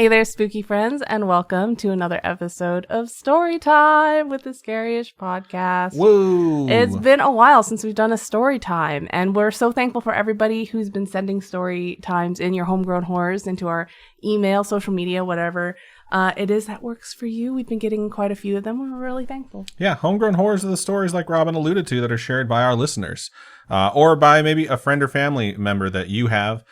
Hey there, spooky friends, and welcome to another episode of Storytime with the Scary-ish podcast. Woo! It's been a while since we've done a Storytime, and we're so thankful for everybody who's been sending story times in your homegrown horrors into our email, social media, whatever it is that works for you. We've been getting quite a few of them, and we're really thankful. Yeah, homegrown horrors are the stories like Robin alluded to that are shared by our listeners, or by maybe a friend or family member that you have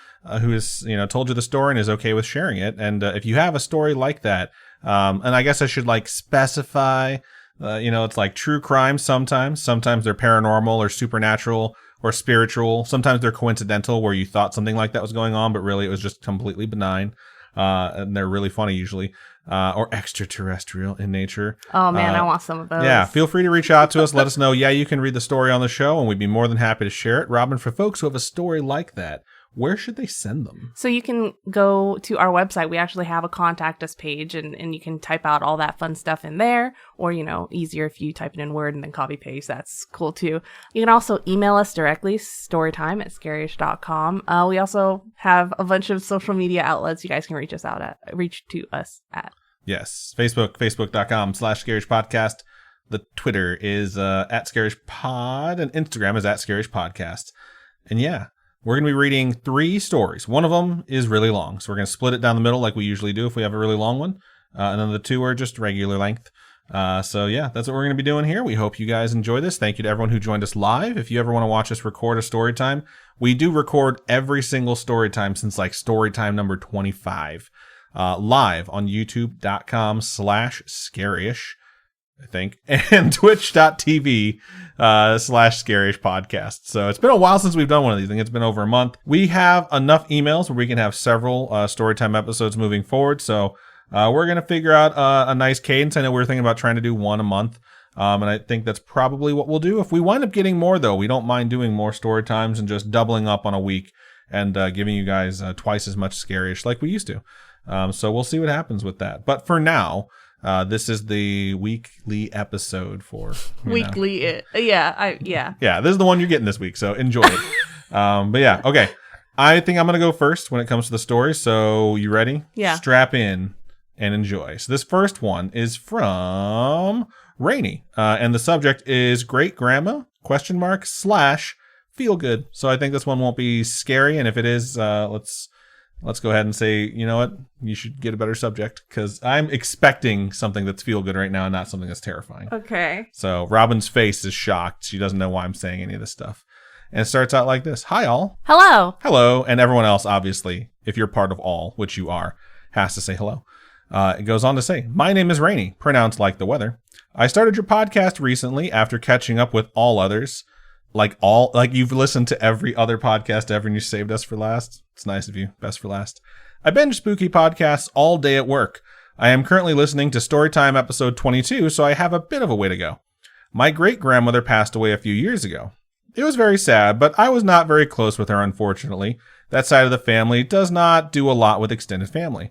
who has, told you the story and is okay with sharing it. And if you have a story like that, and I guess I should specify, it's like true crime sometimes. Sometimes they're paranormal or supernatural or spiritual. Sometimes they're coincidental where you thought something like that was going on, but really it was just completely benign. And they're really funny usually. Or extraterrestrial in nature. Oh man, I want some of those. Yeah, feel free to reach out to us. Let us know. Yeah, you can read the story on the show, and we'd be more than happy to share it. Robin, for folks who have a story like that, where should they send them? So you can go to our website. We actually have a contact us page, and you can type out all that fun stuff in there. Or, easier if you type it in Word and then copy paste. That's cool too. You can also email us directly, storytime@scaryish.com. We also have a bunch of social media outlets you guys can reach to us at. Yes, facebook.com/Scarish Podcast. The Twitter is at Scarish Pod, and Instagram is at Scarish Podcast. And yeah, we're going to be reading 3 stories. One of them is really long, so we're going to split it down the middle like we usually do if we have a really long one. And then the 2 are just regular length. So yeah, that's what we're going to be doing here. We hope you guys enjoy this. Thank you to everyone who joined us live. If you ever want to watch us record a story time, we do record every single story time since story time number 25. Live on youtube.com/scarish, I think, and twitch.tv /scarish podcast. So it's been a while since we've done one of these. I think it's been over a month. We have enough emails where we can have several Storytime episodes moving forward. So we're going to figure out a nice cadence. I know we were thinking about trying to do one a month. And I think that's probably what we'll do. If we wind up getting more, though, we don't mind doing more story times and just doubling up on a week and giving you guys twice as much Scary-ish like we used to. So we'll see what happens with that. But for now, this is the weekly episode for weekly. Yeah. Yeah, this is the one you're getting this week. So enjoy it. But yeah, okay. I think I'm going to go first when it comes to the story. So you ready? Yeah. Strap in and enjoy. So this first one is from Rainey. And the subject is great grandma ? /feel good. So I think this one won't be scary. And if it is, let's go ahead and say, you know what? You should get a better subject because I'm expecting something that's feel good right now and not something that's terrifying. Okay. So Robin's face is shocked. She doesn't know why I'm saying any of this stuff. And it starts out like this. Hi, all. Hello. Hello. And everyone else, obviously, if you're part of all, which you are, has to say hello. It goes on to say, my name is Rainey, pronounced like the weather. I started your podcast recently after catching up with all others. Like you've listened to every other podcast ever and you saved us for last. It's nice of you. Best for last. I binge spooky podcasts all day at work. I am currently listening to Storytime episode 22, so I have a bit of a way to go. My great-grandmother passed away a few years ago. It was very sad, but I was not very close with her, unfortunately. That side of the family does not do a lot with extended family.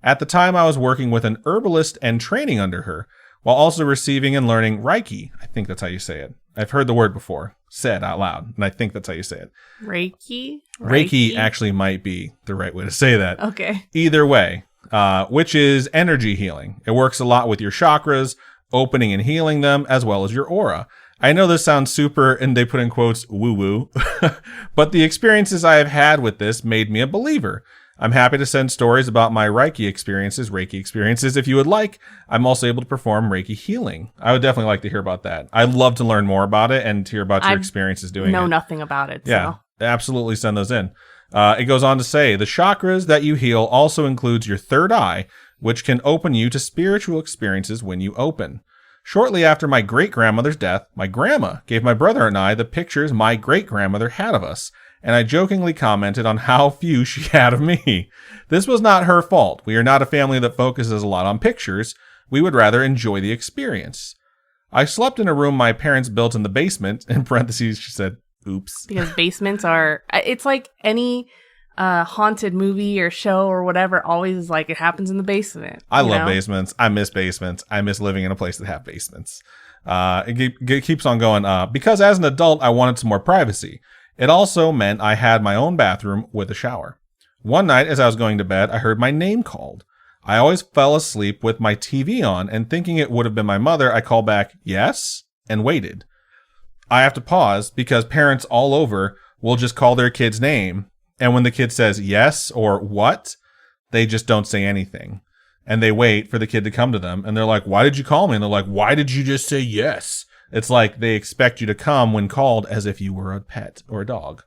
At the time, I was working with an herbalist and training under her, while also receiving and learning Reiki. I think that's how you say it. I've heard the word before, said out loud, and I think that's how you say it. Reiki? Reiki actually might be the right way to say that. Okay. Either way, which is energy healing. It works a lot with your chakras, opening and healing them, as well as your aura. I know this sounds super, and they put in quotes, woo-woo, but the experiences I have had with this made me a believer. I'm happy to send stories about my Reiki experiences, if you would like. I'm also able to perform Reiki healing. I would definitely like to hear about that. I'd love to learn more about it and to hear about your experiences doing it. I know nothing about it. Yeah, so. Absolutely send those in. It goes on to say, the chakras that you heal also includes your third eye, which can open you to spiritual experiences when you open. Shortly after my great-grandmother's death, my grandma gave my brother and I the pictures my great-grandmother had of us, and I jokingly commented on how few she had of me. This was not her fault. We are not a family that focuses a lot on pictures. We would rather enjoy the experience. I slept in a room my parents built in the basement. In parentheses, she said, oops. Because basements are, it's like any haunted movie or show or whatever always is like, it happens in the basement. I love basements. I miss basements. I miss living in a place that have basements. It keeps on going. Because as an adult, I wanted some more privacy. It also meant I had my own bathroom with a shower. One night, as I was going to bed, I heard my name called. I always fell asleep with my TV on, and thinking it would have been my mother, I called back, yes, and waited. I have to pause because parents all over will just call their kid's name, and when the kid says yes or what, they just don't say anything. And they wait for the kid to come to them, and they're like, why did you call me? And they're like, why did you just say yes? It's like they expect you to come when called as if you were a pet or a dog.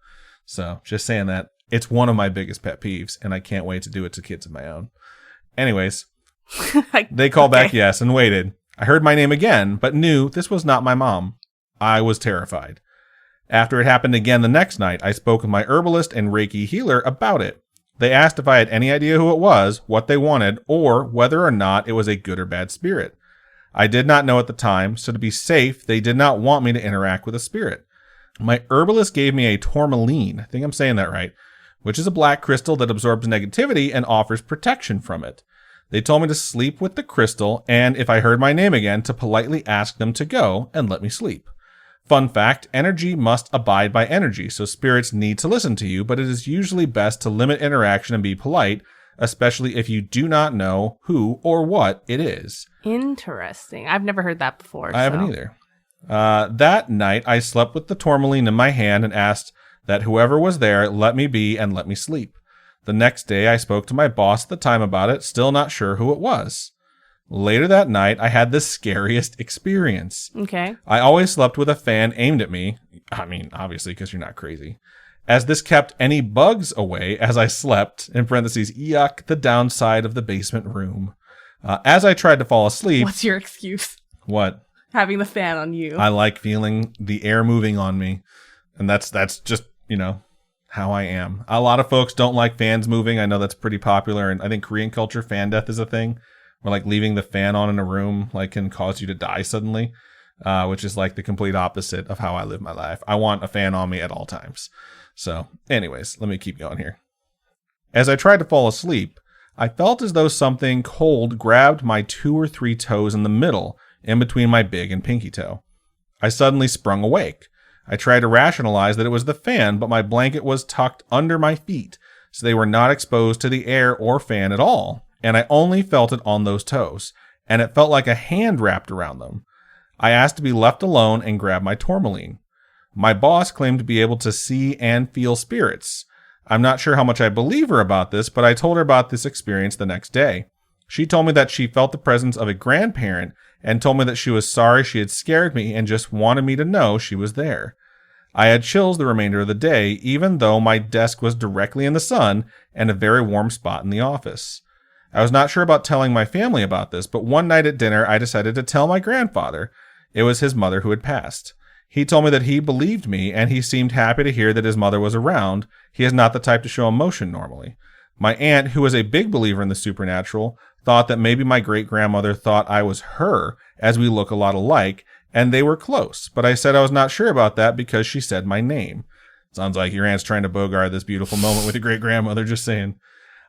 So just saying that. It's one of my biggest pet peeves, and I can't wait to do it to kids of my own. Anyways, they called back yes and waited. I heard my name again, but knew this was not my mom. I was terrified. After it happened again the next night, I spoke with my herbalist and Reiki healer about it. They asked if I had any idea who it was, what they wanted, or whether or not it was a good or bad spirit. I did not know at the time, so to be safe, they did not want me to interact with a spirit. My herbalist gave me a tourmaline, I think I'm saying that right, which is a black crystal that absorbs negativity and offers protection from it. They told me to sleep with the crystal, and if I heard my name again, to politely ask them to go and let me sleep. Fun fact, energy must abide by energy, so spirits need to listen to you, but it is usually best to limit interaction and be polite, especially if you do not know who or what it is. Interesting. I've never heard that before. I haven't either. That night, I slept with the tourmaline in my hand and asked that whoever was there let me be and let me sleep. The next day, I spoke to my boss at the time about it, still not sure who it was. Later that night, I had the scariest experience. Okay. I always slept with a fan aimed at me. I mean, obviously, because you're not crazy. As this kept any bugs away as I slept, in parentheses, yuck, the downside of the basement room. As I tried to fall asleep... What's your excuse? What? Having the fan on you. I like feeling the air moving on me. And that's just, how I am. A lot of folks don't like fans moving. I know that's pretty popular. And I think Korean culture, fan death is a thing. Where like leaving the fan on in a room can cause you to die suddenly. Which is like the complete opposite of how I live my life. I want a fan on me at all times. So anyways, let me keep going here. As I tried to fall asleep, I felt as though something cold grabbed my 2 or 3 toes in the middle, in between my big and pinky toe. I suddenly sprung awake. I tried to rationalize that it was the fan, but my blanket was tucked under my feet, so they were not exposed to the air or fan at all, and I only felt it on those toes, and it felt like a hand wrapped around them. I asked to be left alone and grabbed my tourmaline. My boss claimed to be able to see and feel spirits. I'm not sure how much I believe her about this, but I told her about this experience the next day. She told me that she felt the presence of a grandparent and told me that she was sorry she had scared me and just wanted me to know she was there. I had chills the remainder of the day, even though my desk was directly in the sun and a very warm spot in the office. I was not sure about telling my family about this, but one night at dinner, I decided to tell my grandfather. It was his mother who had passed. He told me that he believed me, and he seemed happy to hear that his mother was around. He is not the type to show emotion normally. My aunt, who was a big believer in the supernatural, thought that maybe my great-grandmother thought I was her, as we look a lot alike, and they were close. But I said I was not sure about that because she said my name. Sounds like your aunt's trying to bogart this beautiful moment with your great-grandmother, just saying.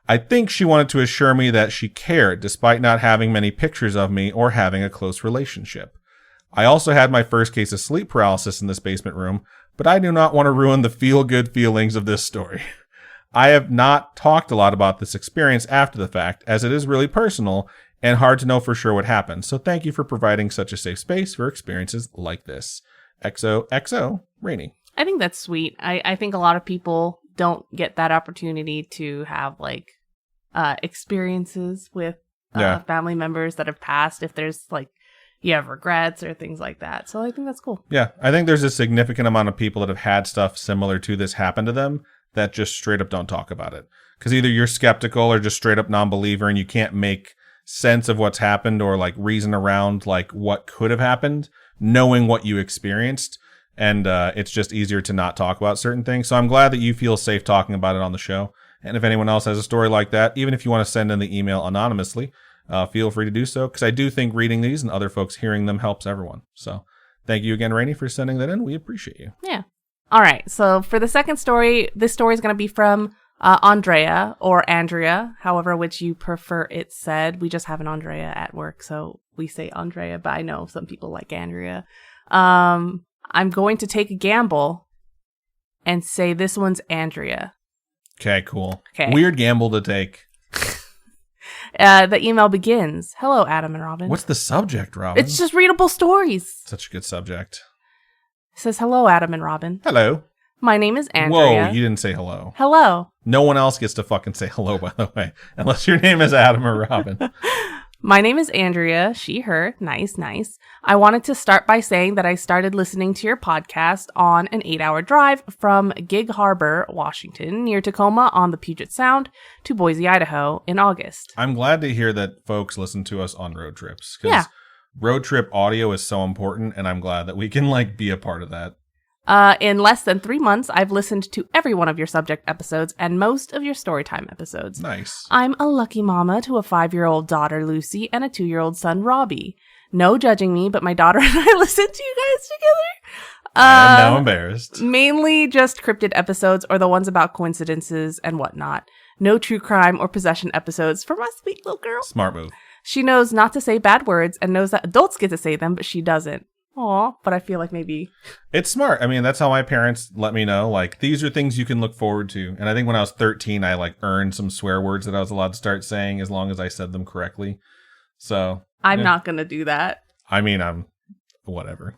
I think she wanted to assure me that she cared, despite not having many pictures of me or having a close relationship. I also had my first case of sleep paralysis in this basement room, but I do not want to ruin the feel-good feelings of this story. I have not talked a lot about this experience after the fact, as it is really personal and hard to know for sure what happened. So thank you for providing such a safe space for experiences like this. XOXO, Rainy. I think that's sweet. I think a lot of people don't get that opportunity to have experiences with family members that have passed if there's you have regrets or things like that. So I think that's cool. Yeah, I think there's a significant amount of people that have had stuff similar to this happen to them that just straight up don't talk about it. Because either you're skeptical or just straight up non-believer and you can't make sense of what's happened or reason around what could have happened, knowing what you experienced. And it's just easier to not talk about certain things. So I'm glad that you feel safe talking about it on the show. And if anyone else has a story like that, even if you want to send in the email anonymously, feel free to do so, because I do think reading these and other folks hearing them helps everyone. So thank you again, Rainey, for sending that in. We appreciate you. Yeah. All right. So for the second story, this story is going to be from Andrea or Andrea, however which you prefer it said. We just have an Andrea at work, so we say Andrea, but I know some people like Andrea. I'm going to take a gamble and say this one's Andrea. Okay, cool. Okay. Weird gamble to take. The email begins, "Hello, Adam and Robin." What's the subject, Robin? It's just readable stories. Such a good subject. It says, "Hello, Adam and Robin. Hello. My name is Andrea." Whoa, you didn't say hello. Hello. No one else gets to fucking say hello, by the way, unless your name is Adam or Robin. My name is Andrea, she, her. Nice, nice. I wanted to start by saying that I started listening to your podcast on an 8-hour drive from Gig Harbor, Washington, near Tacoma on the Puget Sound, to Boise, Idaho in August. I'm glad to hear that folks listen to us on road trips. Yeah. Road trip audio is so important, and I'm glad that we can, be a part of that. In less than 3 months, I've listened to every one of your subject episodes and most of your Storytime episodes. Nice. I'm a lucky mama to a 5-year-old daughter, Lucy, and a 2-year-old son, Robbie. No judging me, but my daughter and I listen to you guys together. I am now embarrassed. Mainly just cryptid episodes or the ones about coincidences and whatnot. No true crime or possession episodes for my sweet little girl. Smart move. She knows not to say bad words and knows that adults get to say them, but she doesn't. Aw, but I feel like maybe... It's smart. I mean, that's how my parents let me know. These are things you can look forward to. And I think when I was 13, I, earned some swear words that I was allowed to start saying as long as I said them correctly. So... I'm not going to do that. I mean, I'm... Whatever.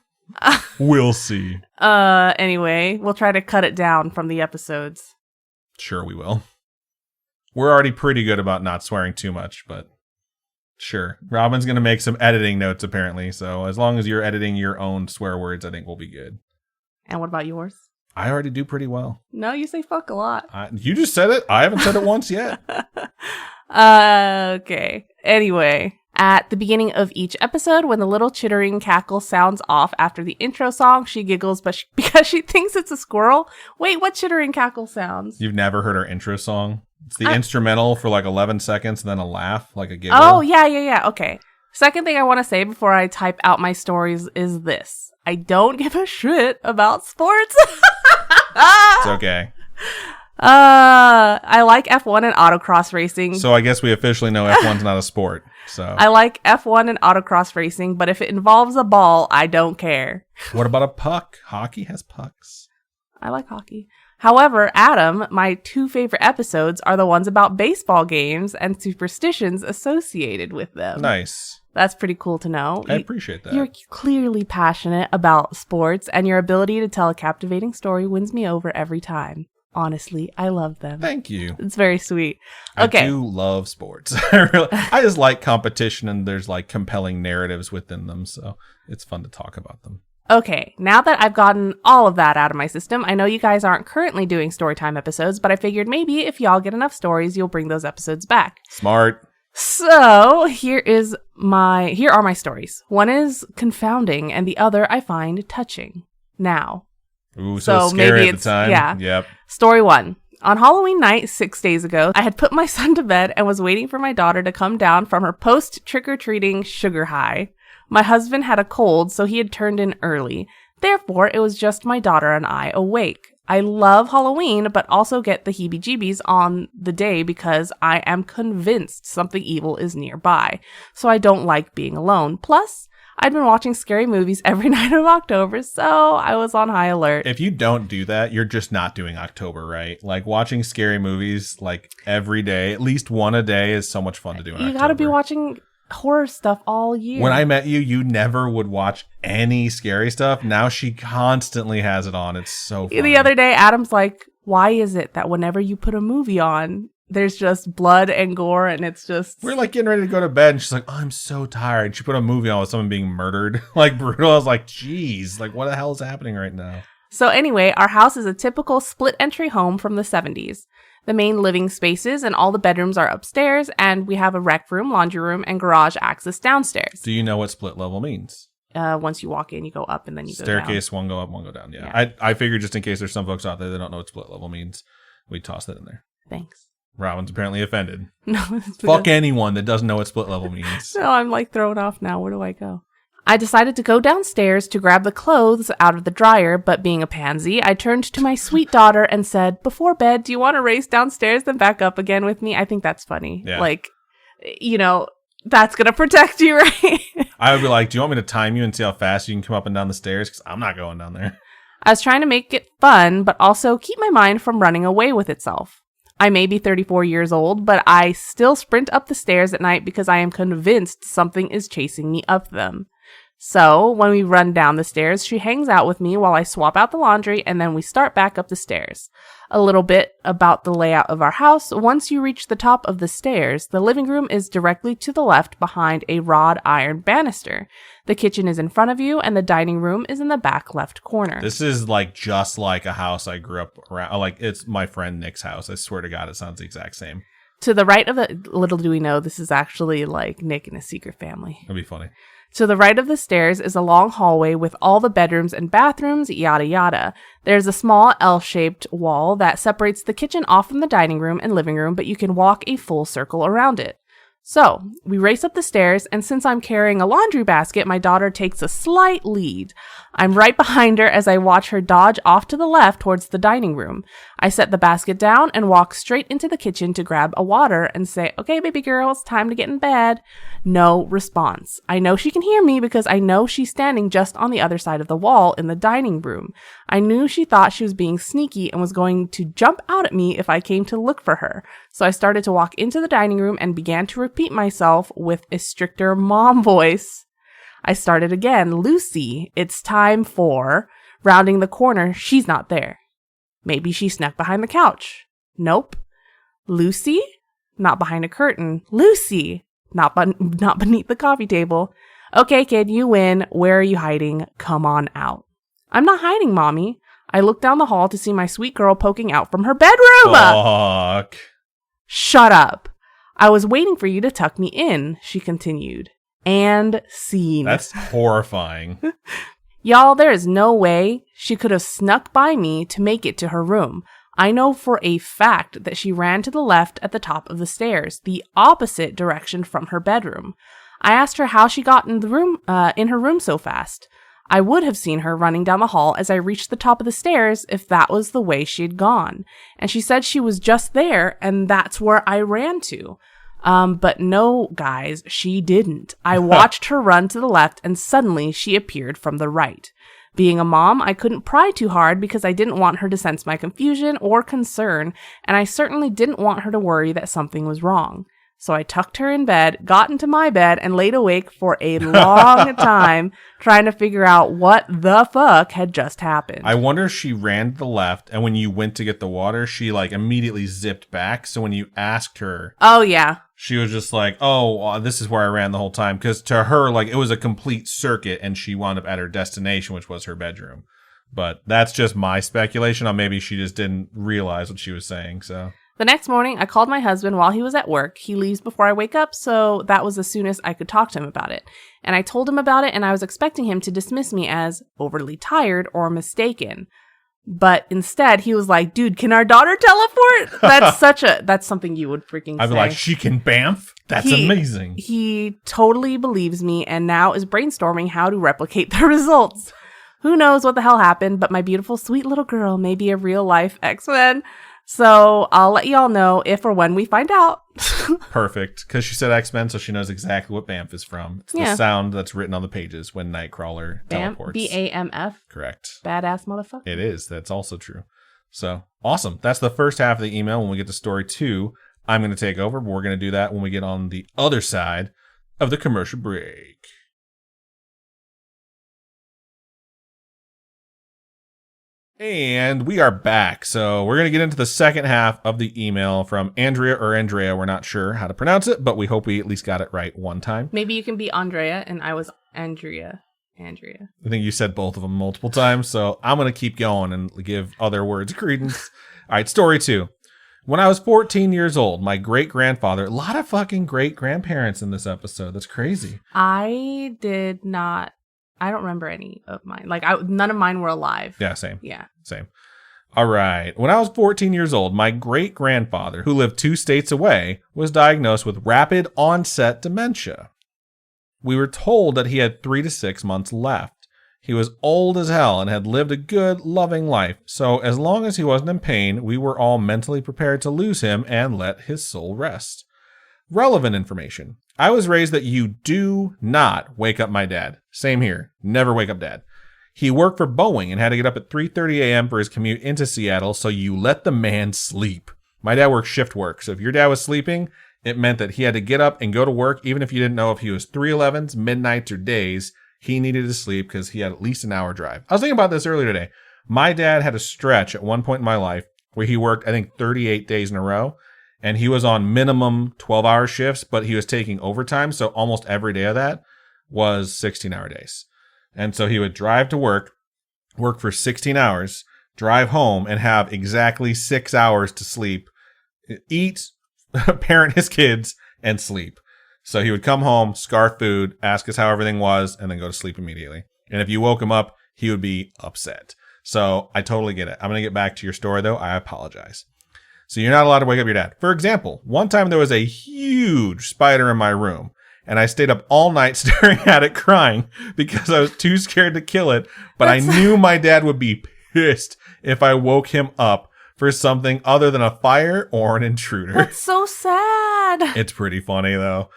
We'll see. Anyway, we'll try to cut it down from the episodes. Sure, we will. We're already pretty good about not swearing too much, but... Sure. Robin's going to make some editing notes, apparently. So as long as you're editing your own swear words, I think we'll be good. And what about yours? I already do pretty well. No, you say fuck a lot. You just said it. I haven't said it once yet. Okay. Anyway, at the beginning of each episode, when the little chittering cackle sounds off after the intro song, she giggles because she thinks it's a squirrel. Wait, what chittering cackle sounds? You've never heard our intro song? It's the instrumental for 11 seconds and then a laugh, a giggle. Oh, yeah. Okay. Second thing I want to say before I type out my stories is this. I don't give a shit about sports. It's okay. I like F1 and autocross racing. So I guess we officially know F1's not a sport. So I like F1 and autocross racing, but if it involves a ball, I don't care. What about a puck? Hockey has pucks. I like hockey. However, Adam, my 2 favorite episodes are the ones about baseball games and superstitions associated with them. Nice. That's pretty cool to know. I appreciate that. You're clearly passionate about sports, and your ability to tell a captivating story wins me over every time. Honestly, I love them. Thank you. It's very sweet. Okay. I do love sports. I just like competition, and there's compelling narratives within them, so it's fun to talk about them. Okay, now that I've gotten all of that out of my system, I know you guys aren't currently doing Storytime episodes, but I figured maybe if y'all get enough stories, you'll bring those episodes back. Smart. So, here are my stories. One is confounding, and the other I find touching. Now. Ooh, so scary maybe at the time. Yeah. Yep. Story 1. On Halloween night, 6 days ago, I had put my son to bed and was waiting for my daughter to come down from her post-trick-or-treating sugar high. My husband had a cold, so he had turned in early. Therefore, it was just my daughter and I awake. I love Halloween, but also get the heebie-jeebies on the day because I am convinced something evil is nearby. So I don't like being alone. Plus, I'd been watching scary movies every night of October, so I was on high alert. If you don't do that, you're just not doing October right. Watching scary movies every day, at least one a day, is so much fun to do in October. You gotta be watching horror stuff all year. When I met you, you never would watch any scary stuff. Now she constantly has it on. It's so funny. The other day, Adam's like, why is it that whenever you put a movie on, there's just blood and gore, and it's just... We're getting ready to go to bed, and she's like, oh, I'm so tired. She put a movie on with someone being murdered. Brutal. I was like, geez, what the hell is happening right now? So anyway, our house is a typical split-entry home from the 70s. The main living spaces and all the bedrooms are upstairs, and we have a rec room, laundry room, and garage access downstairs. Do you know what split level means? Once you walk in, you go up, and then you go down. Staircase, one go up, one go down. Yeah. I figured just in case there's some folks out there that don't know what split level means, we'd toss that in there. Thanks. Robin's apparently offended. No, Fuck anyone that doesn't know what split level means. No, I'm thrown off now. Where do I go? I decided to go downstairs to grab the clothes out of the dryer, but being a pansy, I turned to my sweet daughter and said, before bed, do you want to race downstairs then back up again with me? I think that's funny. Yeah. That's going to protect you, right? I would be like, do you want me to time you and see how fast you can come up and down the stairs? Because I'm not going down there. I was trying to make it fun, but also keep my mind from running away with itself. I may be 34 years old, but I still sprint up the stairs at night because I am convinced something is chasing me up them. So, when we run down the stairs, she hangs out with me while I swap out the laundry, and then we start back up the stairs. A little bit about the layout of our house. Once you reach the top of the stairs, the living room is directly to the left behind a wrought iron banister. The kitchen is in front of you, and the dining room is in the back left corner. This is like just like a house I grew up around. Like, it's my friend Nick's house. I swear to God, it sounds the exact same. To the right of the, little do we know, this is actually like Nick and his secret family. That'd be funny. To the right of the stairs is a long hallway with all the bedrooms and bathrooms, yada yada. There's a small L-shaped wall that separates the kitchen off from the dining room and living room, but you can walk a full circle around it. So, we race up the stairs, and since I'm carrying a laundry basket, my daughter takes a slight lead. I'm right behind her as I watch her dodge off to the left towards the dining room. I set the basket down and walk straight into the kitchen to grab a water and say, "Okay, baby girl, it's time to get in bed." No response. I know she can hear me because I know she's standing just on the other side of the wall in the dining room. I knew she thought she was being sneaky and was going to jump out at me if I came to look for her. So I started to walk into the dining room and began to repeat myself with a stricter mom voice. I started again. "Lucy, it's time for..." Rounding the corner, she's not there. Maybe she snuck behind the couch. Nope. "Lucy?" Not behind a curtain. "Lucy!" Not beneath the coffee table. "Okay, kid, you win. Where are you hiding? Come on out." "I'm not hiding, Mommy." I looked down the hall to see my sweet girl poking out from her bedroom. Fuck. "Shut up. I was waiting for you to tuck me in," she continued. And scene. That's horrifying. Y'all, there is no way she could have snuck by me to make it to her room. I know for a fact that she ran to the left at the top of the stairs, the opposite direction from her bedroom. I asked her how she got in her room so fast. I would have seen her running down the hall as I reached the top of the stairs if that was the way she had gone. And she said she was just there, and that's where I ran to. But no, guys, she didn't. I watched her run to the left, and suddenly she appeared from the right. Being a mom, I couldn't pry too hard because I didn't want her to sense my confusion or concern, and I certainly didn't want her to worry that something was wrong. So I tucked her in bed, got into my bed, and laid awake for a long time trying to figure out what the fuck had just happened. I wonder if she ran to the left, and when you went to get the water, she like immediately zipped back. So when you asked her, oh yeah, she was just like, "Oh, this is where I ran the whole time." Because to her, like, it was a complete circuit, and she wound up at her destination, which was her bedroom. But that's just my speculation on maybe she just didn't realize what she was saying. So the next morning, I called my husband while he was at work. He leaves before I wake up, so that was as soon as I could talk to him about it. And I told him about it, and I was expecting him to dismiss me as overly tired or mistaken. But instead, he was like, "Dude, can our daughter teleport?" That's something you would freaking say. I'd be like, "She can bamf? That's amazing." He totally believes me and now is brainstorming how to replicate the results. Who knows what the hell happened, but my beautiful, sweet little girl may be a real-life X-Men. So I'll let y'all know if or when we find out. Perfect. Because she said X-Men, so she knows exactly what BAMF is from. It's the sound that's written on the pages when Nightcrawler teleports. B-A-M-F. Correct. Badass motherfucker. It is. That's also true. So, awesome. That's the first half of the email. When we get to story 2, I'm going to take over, but we're going to do that when we get on the other side of the commercial break. And we are back. So we're going to get into the second half of the email from Andrea or Andrea. We're not sure how to pronounce it, but we hope we at least got it right one time. Maybe you can be Andrea and I was Andrea. I think you said both of them multiple times, so I'm going to keep going and give other words credence. All right, story 2. When I was 14 years old, my great-grandfather, a lot of fucking great-grandparents in this episode. That's crazy. I don't remember any of mine. Like, none of mine were alive. Yeah, same. Yeah. Same. All right. When I was 14 years old, my great-grandfather, who lived 2 states away, was diagnosed with rapid onset dementia. We were told that he had 3 to 6 months left. He was old as hell and had lived a good, loving life. So as long as he wasn't in pain, we were all mentally prepared to lose him and let his soul rest. Relevant information. I was raised that you do not wake up my dad. Same here. Never wake up dad. He worked for Boeing and had to get up at 3:30 a.m. for his commute into Seattle, so you let the man sleep. My dad worked shift work, so if your dad was sleeping, it meant that he had to get up and go to work, even if you didn't know if he was 311s, midnights, or days. He needed to sleep because he had at least an hour drive. I was thinking about this earlier today. My dad had a stretch at one point in my life where he worked, I think, 38 days in a row, and he was on minimum 12-hour shifts, but he was taking overtime, so almost every day of that was 16-hour days. And so he would drive to work for 16 hours, drive home, and have exactly 6 hours to sleep, eat, parent his kids, and sleep. So he would come home, scarf food, ask us how everything was, and then go to sleep immediately. And if you woke him up, he would be upset. So I totally get it. I'm going to get back to your story, though. I apologize. So you're not allowed to wake up your dad. For example, one time there was a huge spider in my room, and I stayed up all night staring at it crying because I was too scared to kill it. But I knew my dad would be pissed if I woke him up for something other than a fire or an intruder. That's so sad. It's pretty funny, though.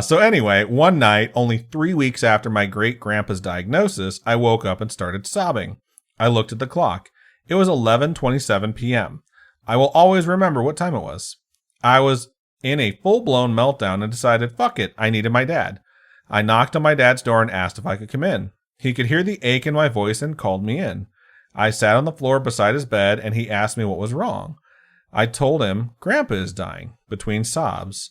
So anyway, one night, only 3 weeks after my great-grandpa's diagnosis, I woke up and started sobbing. I looked at the clock. It was 11:27 p.m. I will always remember what time it was. I was in a full-blown meltdown and decided, fuck it, I needed my dad. I knocked on my dad's door and asked if I could come in. He could hear the ache in my voice and called me in. I sat on the floor beside his bed and he asked me what was wrong. I told him, Grandpa is dying, between sobs.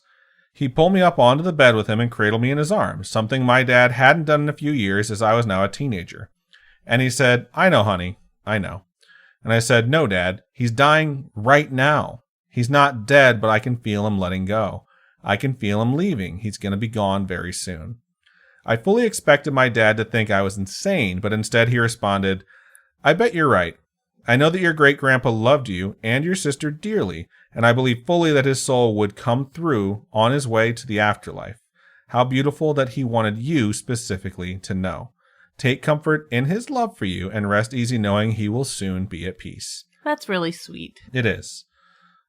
He pulled me up onto the bed with him and cradled me in his arms, something my dad hadn't done in a few years as I was now a teenager. And he said, I know, honey, I know. And I said, no, Dad, he's dying right now. He's not dead, but I can feel him letting go. I can feel him leaving. He's going to be gone very soon. I fully expected my dad to think I was insane, but instead he responded, I bet you're right. I know that your great-grandpa loved you and your sister dearly, and I believe fully that his soul would come through on his way to the afterlife. How beautiful that he wanted you specifically to know. Take comfort in his love for you and rest easy knowing he will soon be at peace. That's really sweet. It is.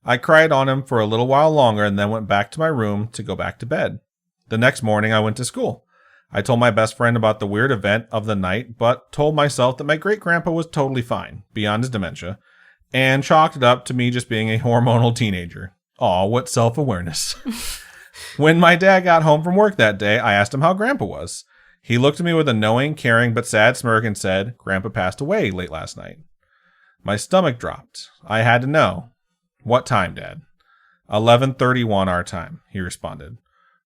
I cried on him for a little while longer and then went back to my room to go back to bed. The next morning I went to school. I told my best friend about the weird event of the night, but told myself that my great-grandpa was totally fine, beyond his dementia, and chalked it up to me just being a hormonal teenager. Aw, what self-awareness. When my dad got home from work that day, I asked him how Grandpa was. He looked at me with a knowing, caring, but sad smirk and said, Grandpa passed away late last night. My stomach dropped. I had to know. What time, Dad? 11:31 our time, he responded.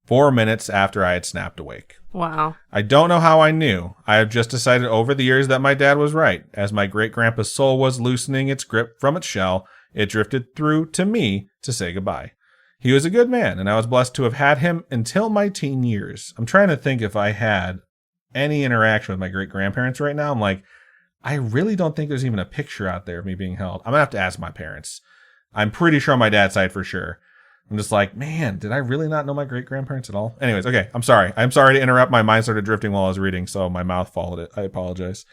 4 minutes after I had snapped awake. Wow. I don't know how I knew. I have just decided over the years that my dad was right. As my great-grandpa's soul was loosening its grip from its shell, it drifted through to me to say goodbye. He was a good man, and I was blessed to have had him until my teen years. I'm trying to think if I had any interaction with my great-grandparents right now. I'm like, I really don't think there's even a picture out there of me being held. I'm going to have to ask my parents. I'm pretty sure on my dad's side for sure. I'm just like, man, did I really not know my great-grandparents at all? Anyways, okay, I'm sorry. I'm sorry to interrupt. My mind started drifting while I was reading, so my mouth followed it. I apologize.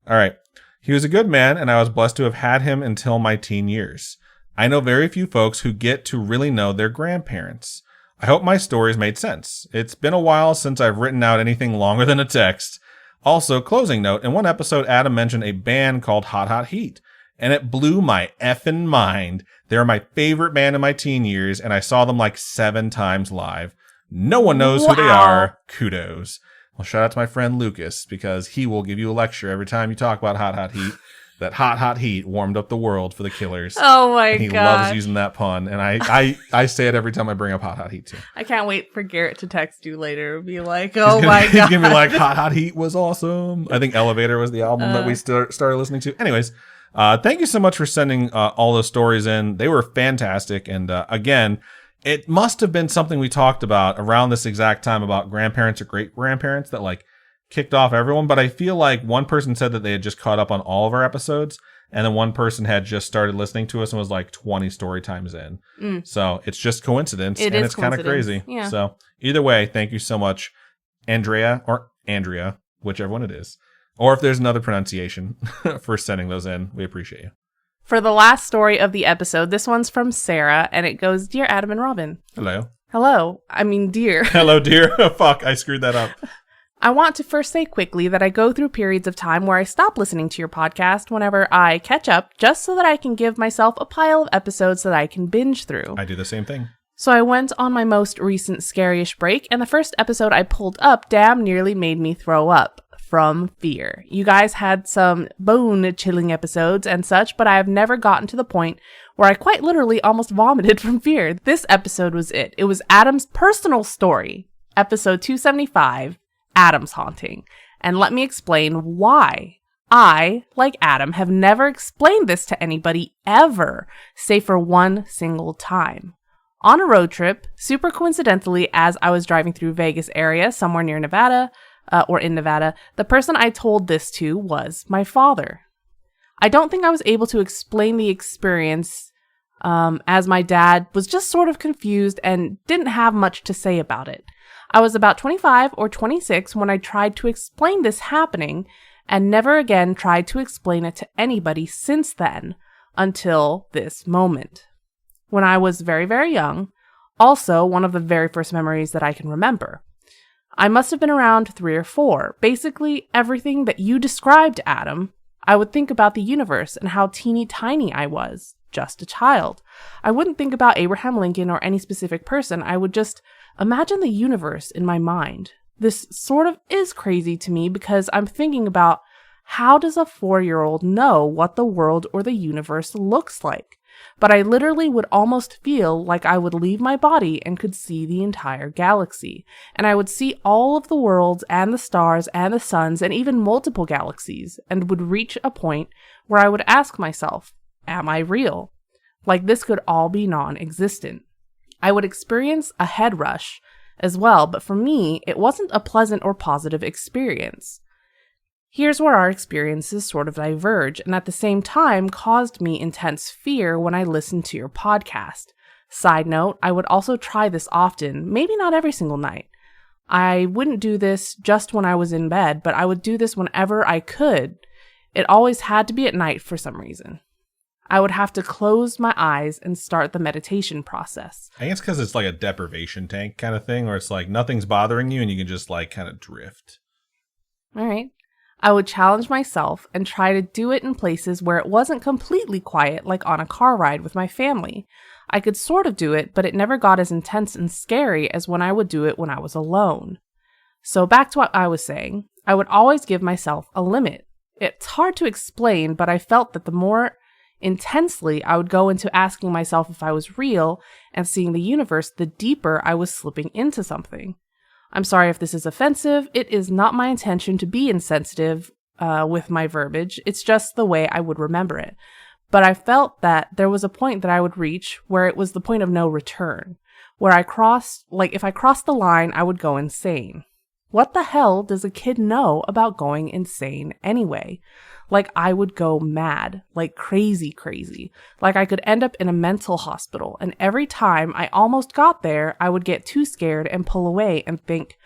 All right. He was a good man, and I was blessed to have had him until my teen years. I know very few folks who get to really know their grandparents. I hope my stories made sense. It's been a while since I've written out anything longer than a text. Also, closing note, in one episode, Adam mentioned a band called Hot Hot Heat, and it blew my effing mind. They're my favorite band in my teen years, and I saw them like 7 times live. No one knows who they are. Kudos. Well, shout out to my friend Lucas, because he will give you a lecture every time you talk about Hot Hot Heat. That Hot Hot Heat warmed up the world for the Killers. Oh my god. He loves using that pun. And I say it every time I bring up Hot Hot Heat too. I can't wait for Garrett to text you later and be like, oh my god. He's going to be like, Hot Hot Heat was awesome. I think Elevator was the album that we started listening to. Anyways, thank you so much for sending all those stories in. They were fantastic. And again, it must have been something we talked about around this exact time about grandparents or great-grandparents that like kicked off everyone, but I feel like one person said that they had just caught up on all of our episodes, and then one person had just started listening to us and was like 20 story times in. So it's just coincidence, and it's kind of crazy. Yeah. So either way, thank you so much, Andrea, or Andrea, whichever one it is. Or if there's another pronunciation for sending those in, we appreciate you. For the last story of the episode, this one's from Sarah, and it goes, Dear Adam and Robin. Hello. Hello. I mean, dear. Hello, dear. Fuck, I screwed that up. I want to first say quickly that I go through periods of time where I stop listening to your podcast whenever I catch up, just so that I can give myself a pile of episodes that I can binge through. I do the same thing. So I went on my most recent scariest break, and the first episode I pulled up damn nearly made me throw up from fear. You guys had some bone-chilling episodes and such, but I have never gotten to the point where I quite literally almost vomited from fear. This episode was it. It was Adam's personal story, episode 275, Adam's Haunting. And let me explain why. I, like Adam, have never explained this to anybody ever, save for one single time. On a road trip, super coincidentally, as I was driving through Vegas area, somewhere near Nevada, or in Nevada, the person I told this to was my father. I don't think I was able to explain the experience, as my dad was just sort of confused and didn't have much to say about it. I was about 25 or 26 when I tried to explain this happening, and never again tried to explain it to anybody since then, until this moment. When I was very, very young, also one of the very first memories that I can remember. I must have been around 3 or 4. Basically, everything that you described, Adam, I would think about the universe and how teeny tiny I was, just a child. I wouldn't think about Abraham Lincoln or any specific person. I would just imagine the universe in my mind. This sort of is crazy to me because I'm thinking about how does a 4-year-old know what the world or the universe looks like? But I literally would almost feel like I would leave my body and could see the entire galaxy. And I would see all of the worlds and the stars and the suns and even multiple galaxies, and would reach a point where I would ask myself, am I real? Like this could all be non-existent. I would experience a head rush as well, but for me, it wasn't a pleasant or positive experience. Here's where our experiences sort of diverge, and at the same time caused me intense fear when I listened to your podcast. Side note, I would also try this often, maybe not every single night. I wouldn't do this just when I was in bed, but I would do this whenever I could. It always had to be at night for some reason. I would have to close my eyes and start the meditation process. I think it's because it's like a deprivation tank kind of thing, where it's like nothing's bothering you and you can just like kind of drift. All right. I would challenge myself and try to do it in places where it wasn't completely quiet, like on a car ride with my family. I could sort of do it, but it never got as intense and scary as when I would do it when I was alone. So back to what I was saying, I would always give myself a limit. It's hard to explain, but I felt that the more intensely I would go into asking myself if I was real and seeing the universe, the deeper I was slipping into something. I'm sorry if this is offensive. It is not my intention to be insensitive with my verbiage. It's just the way I would remember it. But I felt that there was a point that I would reach where it was the point of no return, where if I crossed the line, I would go insane. What the hell does a kid know about going insane anyway? Like I would go mad, like crazy. Like I could end up in a mental hospital, and every time I almost got there, I would get too scared and pull away and think,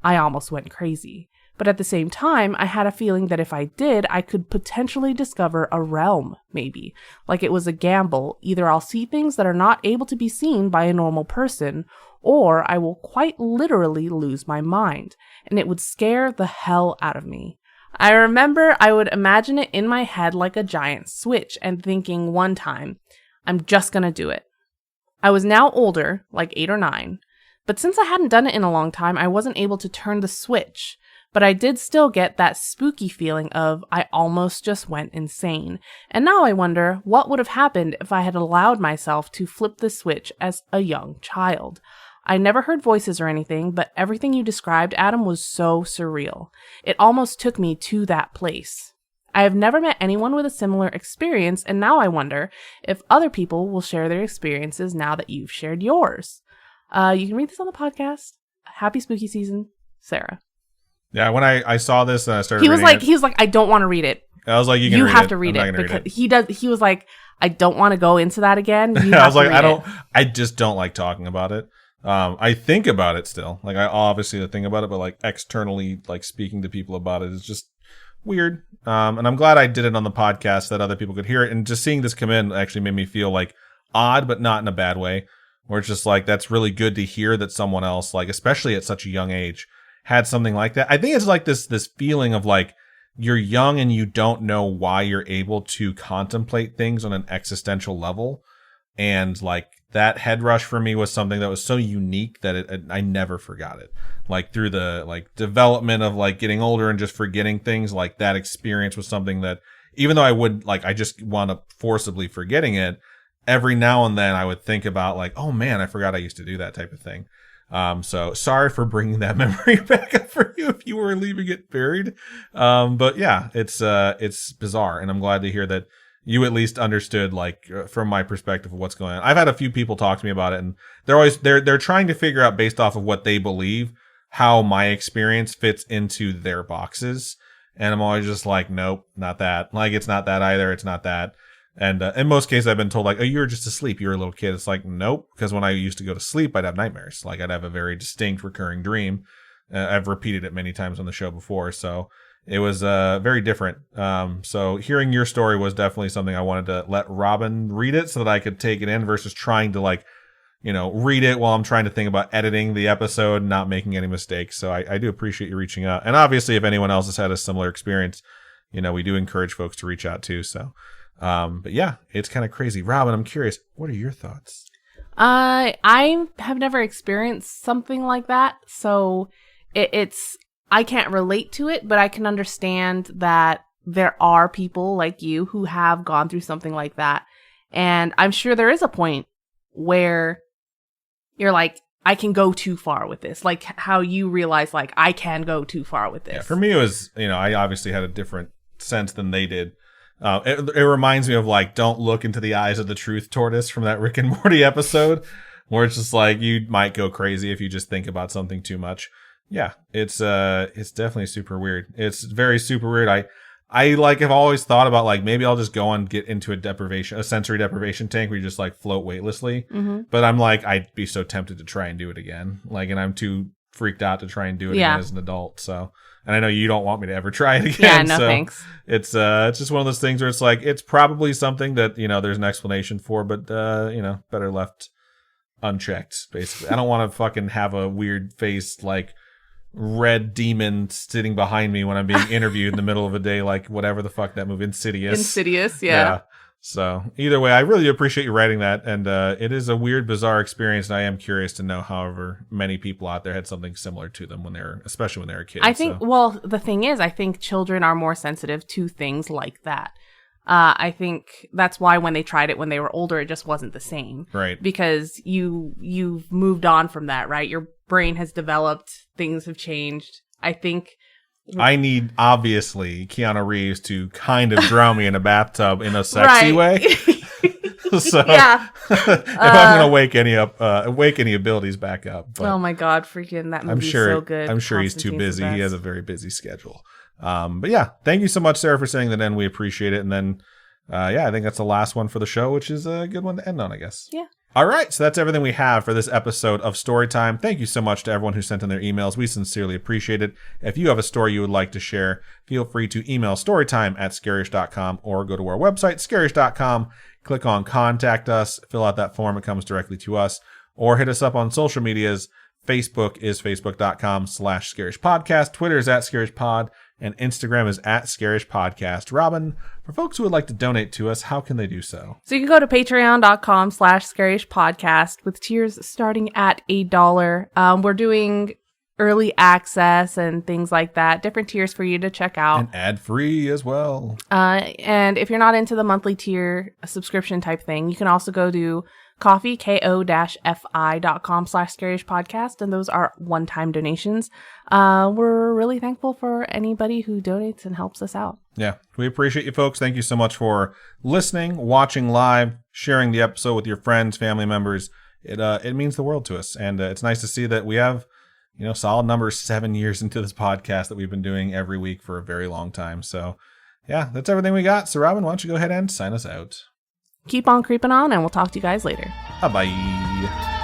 I almost went crazy. But at the same time, I had a feeling that if I did, I could potentially discover a realm, maybe. Like it was a gamble. Either I'll see things that are not able to be seen by a normal person, or I will quite literally lose my mind, and it would scare the hell out of me. I remember I would imagine it in my head like a giant switch and thinking one time, I'm just gonna do it. I was now older, like 8 or 9, but since I hadn't done it in a long time, I wasn't able to turn the switch. But I did still get that spooky feeling of I almost just went insane. And now I wonder what would have happened if I had allowed myself to flip the switch as a young child. I never heard voices or anything, but everything you described, Adam, was so surreal. It almost took me to that place. I have never met anyone with a similar experience, and now I wonder if other people will share their experiences now that you've shared yours. You can read this on the podcast. Happy spooky season, Sarah. Yeah, when I saw this and I started he was reading like, I don't want to read it. I was like, you have to read it because he was like, I don't want to go into that again. I was like, I just don't like talking about it. I think about it still. Like I obviously think about it, but like externally, like speaking to people about it is just weird. And I'm glad I did it on the podcast that other people could hear it. And just seeing this come in actually made me feel like odd, but not in a bad way. Where it's just like, that's really good to hear that someone else, like, especially at such a young age, had something like that. I think it's like this feeling of like you're young and you don't know why you're able to contemplate things on an existential level. And like that head rush for me was something that was so unique that I never forgot it. Like through the like development of like getting older and just forgetting things, like that experience was something that even though I just wound up forcibly forgetting it, every now and then I would think about like, oh man, I forgot I used to do that type of thing. So sorry for bringing that memory back up for you if you were leaving it buried. But yeah, it's bizarre, and I'm glad to hear that you at least understood, like, from my perspective of what's going on. I've had a few people talk to me about it, and they're trying to figure out based off of what they believe how my experience fits into their boxes. And I'm always just like, nope, not that. Like, it's not that either. It's not that. And in most cases, I've been told, like, oh, you were just asleep. You were a little kid. It's like, nope. Because when I used to go to sleep, I'd have nightmares. Like, I'd have a very distinct recurring dream. I've repeated it many times on the show before. So it was very different. So hearing your story was definitely something I wanted to let Robin read it so that I could take it in versus trying to, like, you know, read it while I'm trying to think about editing the episode and not making any mistakes. So I do appreciate you reaching out. And obviously, if anyone else has had a similar experience, you know, we do encourage folks to reach out too. So, but yeah, it's kind of crazy. Robin, I'm curious, what are your thoughts? I have never experienced something like that. So it's, I can't relate to it, but I can understand that there are people like you who have gone through something like that. And I'm sure there is a point where you're like, I can go too far with this. Like how you realize, like, I can go too far with this. Yeah, for me, it was, you know, I obviously had a different sense than they did. It reminds me of, like, don't look into the eyes of the truth tortoise from that Rick and Morty episode, where it's just like, you might go crazy if you just think about something too much. Yeah, it's definitely super weird. It's very super weird. I like have always thought about, like, maybe I'll just go and get into a sensory deprivation tank where you just, like, float weightlessly. Mm-hmm. But I'm like, I'd be so tempted to try and do it again. Like, and I'm too freaked out to try and do it again as an adult. So, and I know you don't want me to ever try it again. Yeah, no, so thanks. It's just one of those things where it's like, it's probably something that, you know, there's an explanation for, but, you know, better left unchecked, basically. I don't want to fucking have a weird face, like, red demon sitting behind me when I'm being interviewed in the middle of a day, like whatever the fuck that movie, Insidious, yeah. So either way, I really appreciate you writing that, and it is a weird, bizarre experience, and I am curious to know however many people out there had something similar to them especially when they were kids. I think, well, the thing is, I think children are more sensitive to things like that. I think that's why when they tried it when they were older, it just wasn't the same. Right. Because you've moved on from that, right? Your brain has developed, things have changed. I think I need, obviously, Keanu Reeves to kind of drown me in a bathtub in a sexy way. So yeah. if I'm gonna wake any abilities back up. But oh my god, freaking that movie is so good. I'm sure he's too busy. He has a very busy schedule. But yeah, thank you so much, Sarah, for sending that in. We appreciate it. And then, yeah, I think that's the last one for the show, which is a good one to end on, I guess. Yeah. All right. So that's everything we have for this episode of Storytime. Thank you so much to everyone who sent in their emails. We sincerely appreciate it. If you have a story you would like to share, feel free to email storytime@scarish.com or go to our website, scarish.com, click on contact us, fill out that form. It comes directly to us, or hit us up on social medias. Facebook is facebook.com/scarishpodcast. Twitter is @scarishpod. And Instagram is @scarishpodcast. Robin, for folks who would like to donate to us, how can they do so? So you can go to patreon.com/scarishpodcast with tiers starting at $8. We're doing early access and things like that. Different tiers for you to check out. And ad-free as well. And if you're not into the monthly tier subscription type thing, you can also go to ko-fi.com/scarishpodcast, and those are one-time donations. We're really thankful for anybody who donates and helps us out. Yeah, we appreciate you folks. Thank you so much for listening, watching live, sharing the episode with your friends, family members. It means the world to us, and it's nice to see that we have, you know, solid numbers 7 years into this podcast that we've been doing every week for a very long time. So yeah, that's everything we got. So Robin, why don't you go ahead and sign us out? Keep on creeping on, and we'll talk to you guys later. Bye-bye.